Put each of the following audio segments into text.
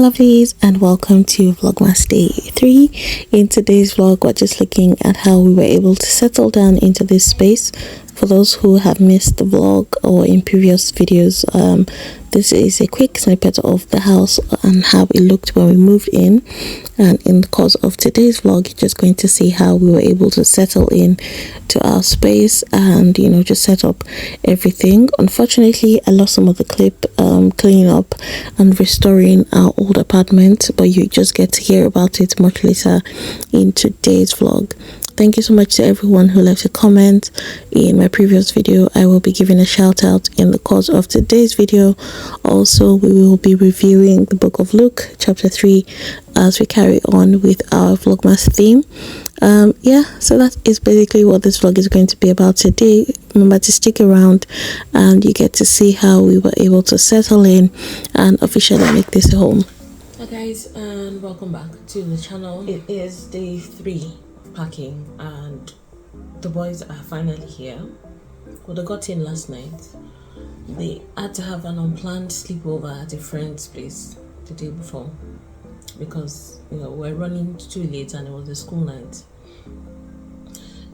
lovelies, and welcome to Vlogmas Day 3. In today's vlog, we're just looking at how we were able to settle down into this space. For those who have missed the vlog or in previous videos, this is a quick snippet of the house and how it looked when we moved in. And in the course of today's vlog, you're just going to see how we were able to settle in to our space and, you know, just set up everything. Unfortunately, I lost some of the clip cleaning up and restoring our old apartment, but you just get to hear about it much later in today's vlog. Thank you so much to everyone who left a comment in my previous video. I will be giving a shout out in the course of today's video. Also, we will be reviewing the book of Luke chapter 3 as we carry on with our Vlogmas theme. So that is basically what this vlog is going to be about today. Remember to stick around and you get to see how we were able to settle in and officially make this a home. Hi guys, and welcome back to the channel. It is day 3 packing and the boys are finally here. Well, they got in last night. They had to have an unplanned sleepover at a friend's place the day before because, you know, we're running too late and it was a school night.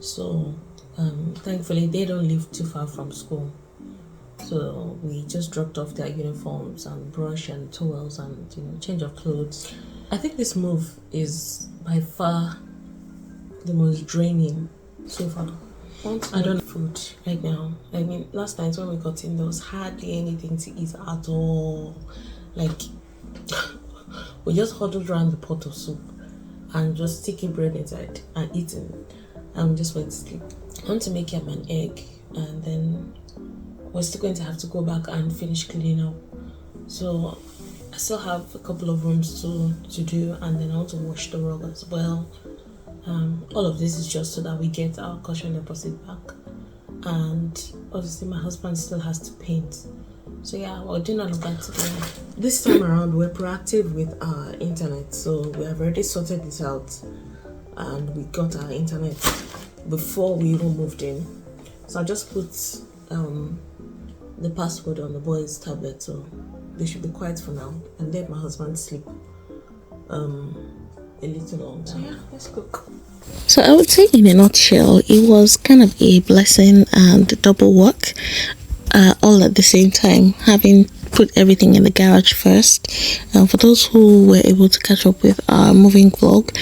So thankfully they don't live too far from school, so we just dropped off their uniforms and brush and towels and, you know, change of clothes. I think this move is by far the most draining so far. I don't have food right now. I mean, last night when we got in, there was hardly anything to eat at all. Like, we just huddled around the pot of soup and just sticking bread inside and eating, and just went to sleep. I want to make him an egg, and then we're still going to have to go back and finish cleaning up. So I still have a couple of rooms to do, and then I want to wash the rug as well. All of this is just so that we get our caution deposit back, and obviously my husband still has to paint. So yeah, we're doing all of that together. This time around we're proactive with our internet, so we have already sorted this out and we got our internet before we even moved in. So I just put the password on the boys' tablet, so they should be quiet for now and let my husband sleep a little longer. So yeah, let's cook. So I would say in a nutshell, it was kind of a blessing and double work all at the same time, having put everything in the garage first. For those who were able to catch up with our moving vlog,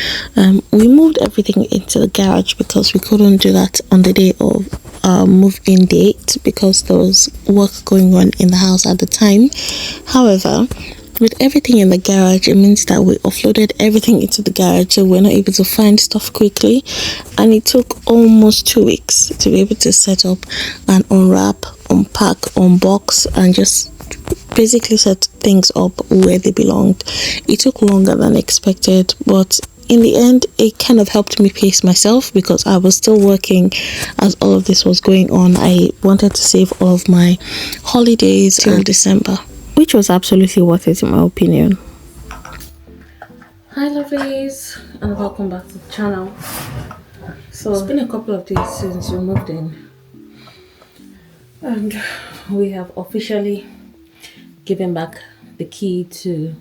we moved everything into the garage because we couldn't do that on the day of move-in date because there was work going on in the house at the time. However, with everything in the garage, it means that we offloaded everything into the garage, so we're not able to find stuff quickly, and it took almost 2 weeks to be able to set up and unwrap, unpack, unbox, and just basically set things up where they belonged. It took longer than expected, but in the end it kind of helped me pace myself because I was still working as all of this was going on. I wanted to save all of my holidays till December, which was absolutely worth it in my opinion. Hi lovelies, and welcome back to the channel. So it's been a couple of days since we moved in and we have officially given back the key to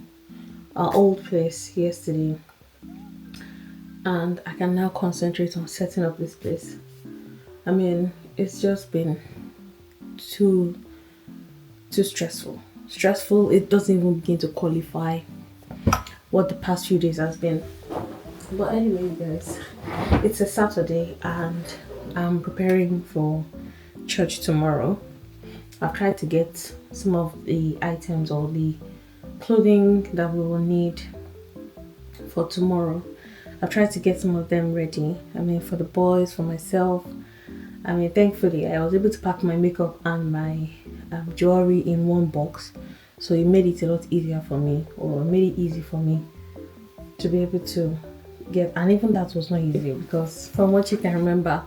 our old place yesterday, and I can now concentrate on setting up this place. I mean, it's just been too stressful. It doesn't even begin to qualify what the past few days has been. But anyway, guys, it's a Saturday and I'm preparing for church tomorrow. I've tried to get some of the items or the clothing that we will need for tomorrow. I've tried to get some of them ready. I mean, for the boys, for myself. I mean, thankfully I was able to pack my makeup and my jewelry in one box, so it made it a lot easier for me, or made it easy for me to be able to get. And even that was not easy because from what you can remember,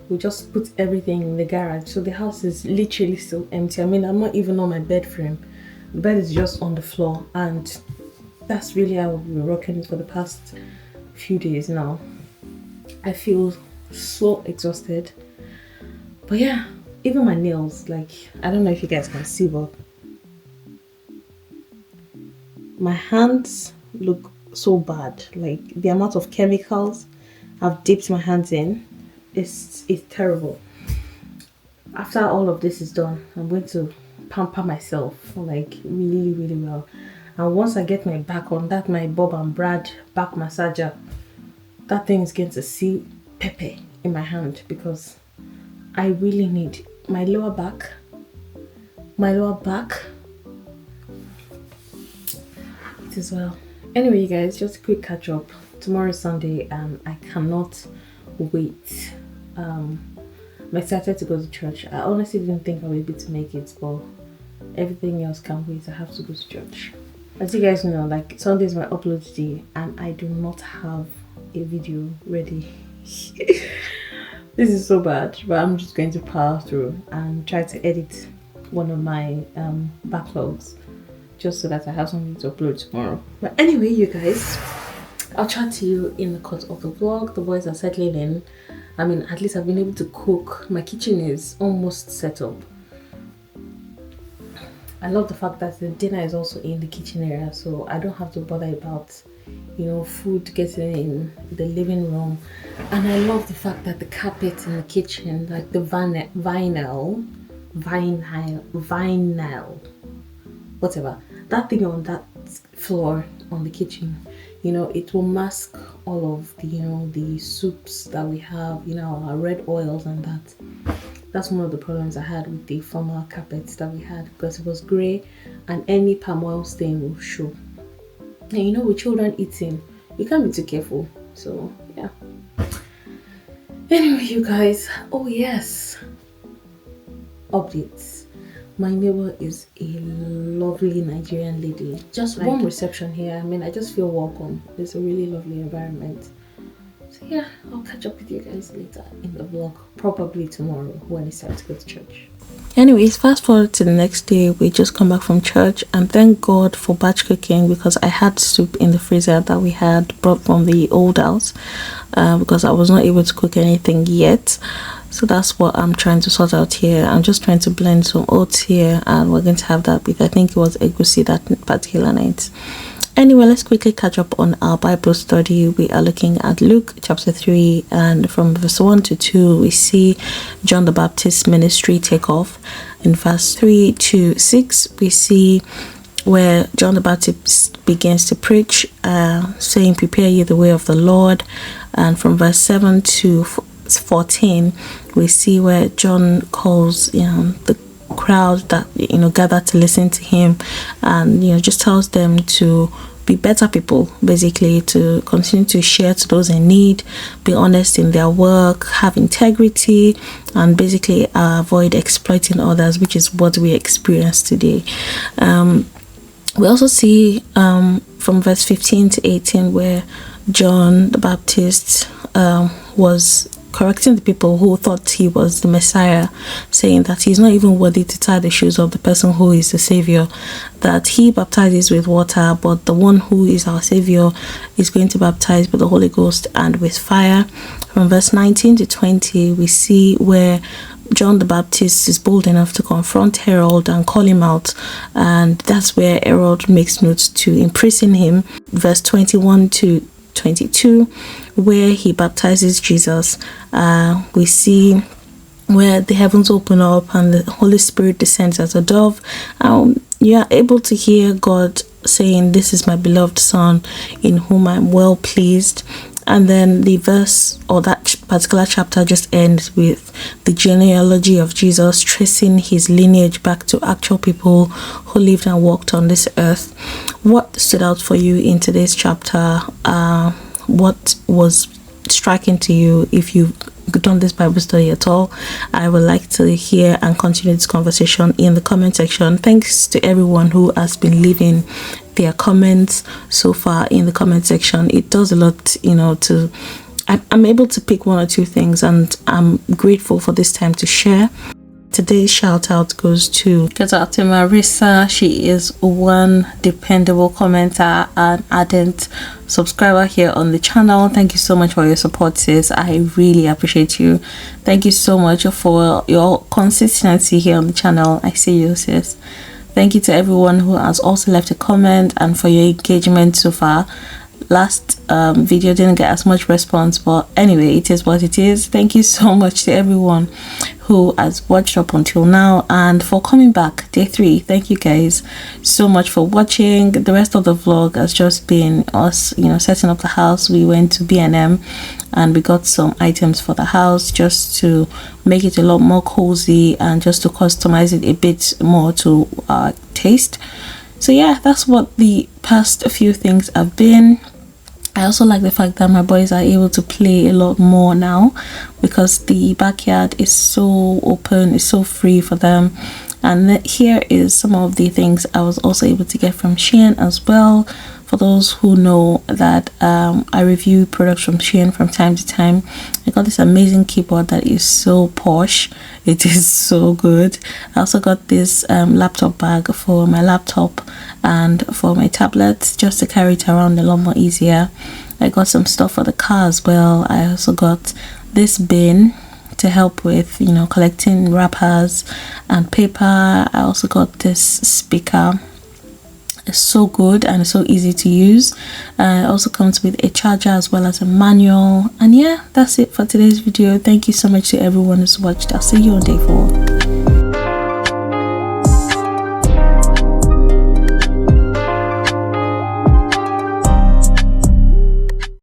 we just put everything in the garage, so the house is literally still empty. I mean, I'm not even on my bed frame. The bed is just on the floor, and that's really how we've been rocking it for the past few days now. I feel so exhausted, but yeah, even my nails, like, I don't know if you guys can see, but My hands look so bad. Like the amount of chemicals I've dipped my hands in is terrible. After all of this is done, I'm going to pamper myself like really, really well. And once I get my back on that, my Bob and Brad back massager, that thing is going to see pepper in my hand, because I really need my lower back, it as well. Anyway, you guys, just a quick catch up. Tomorrow is Sunday and I cannot wait. I'm excited to go to church. I honestly didn't think I would be able to make it, but everything else can't wait. I have to go to church. As you guys know, like, Sunday is my upload day and I do not have a video ready. This is so bad, but I'm just going to power through and try to edit one of my backlogs, just so that I have something to upload tomorrow. But anyway, you guys, I'll chat to you in the course of the vlog. The boys are settling in. I mean, at least I've been able to cook. My kitchen is almost set up. I love the fact that the dinner is also in the kitchen area, so I don't have to bother about, you know, food getting in the living room. And I love the fact that the carpet in the kitchen, like the vinyl, whatever, that thing on that floor on the kitchen, you know, it will mask all of the, you know, the soups that we have, you know, our red oils and that. That's one of the problems I had with the former carpets that we had, because it was grey and any palm oil stain will show. And you know, with children eating, you can't be too careful. So yeah. Anyway, you guys, oh yes, updates. My neighbor is a lovely Nigerian lady. Just warm reception here. I mean, I just feel welcome. It's a really lovely environment. So yeah, I'll catch up with you guys later in the vlog, probably tomorrow when it's time to go to church. Anyways, fast forward to the next day. We just come back from church, and thank God for batch cooking, because I had soup in the freezer that we had brought from the old house, because I was not able to cook anything yet. So that's what I'm trying to sort out here. I'm just trying to blend some oats here, and we're going to have that with, I think it was egusi that particular night. Anyway, let's quickly catch up on our Bible study. We are looking at Luke chapter 3, and from verse 1 to 2 we see John the Baptist's ministry take off. In verse 3 to 6 we see where John the Baptist begins to preach, saying, "Prepare ye the way of the Lord." And from verse 7 to 14 we see where John calls the crowd that gather to listen to him, and just tells them to be better people, basically, to continue to share to those in need, be honest in their work, have integrity, and basically avoid exploiting others, which is what we experience today. We also see from verse 15 to 18 where John the Baptist was correcting the people who thought he was the Messiah, saying that he's not even worthy to tie the shoes of the person who is the Savior, that he baptizes with water, but the one who is our Savior is going to baptize with the Holy Ghost and with fire. From verse 19 to 20 we see where John the Baptist is bold enough to confront Herod and call him out, and that's where Herod makes notes to imprison him. Verse 21 to 22 where he baptizes Jesus, we see where the heavens open up and the Holy Spirit descends as a dove. You are able to hear God saying, "This is my beloved Son in whom I'm well pleased." And then the verse, or that particular chapter, just ends with the genealogy of Jesus, tracing his lineage back to actual people who lived and walked on this earth. What stood out for you in today's chapter? What was striking to you? If you've done this Bible study at all, I would like to hear and continue this conversation in the comment section. Thanks to everyone who has been leaving their comments so far in the comment section. It does a lot, I'm able to pick one or two things, and I'm grateful for this time to share. Today's shout out goes to Marissa. She is one dependable commenter and ardent subscriber here on the channel. Thank you so much for your support, sis. I really appreciate you. Thank you so much for your consistency here on the channel. I see you, sis. Thank you to everyone who has also left a comment and for your engagement so far. Last video didn't get as much response, but anyway, it is what it is. Thank you so much to everyone who has watched up until now and for coming back. Day 3, thank you guys so much for watching. The rest of the vlog has just been us, you know, setting up the house. We went to B&M and we got some items for the house just to make it a lot more cozy and just to customize it a bit more to our taste. So yeah, that's what the past few things have been. I also like the fact that my boys are able to play a lot more now because the backyard is so open, it's so free for them. And here is some of the things I was also able to get from Shein as well. For those who know that I review products from Shein from time to time, I got this amazing keyboard that is so posh. It is so good. I also got this laptop bag for my laptop and for my tablet, just to carry it around a lot more easier. I got some stuff for the car as well. I also got this bin to help with, you know, collecting wrappers and paper. I also got this speaker. It's so good and it's so easy to use. It also comes with a charger as well as a manual. And yeah, that's it for today's video. Thank you so much to everyone who's watched. I'll see you on day 4.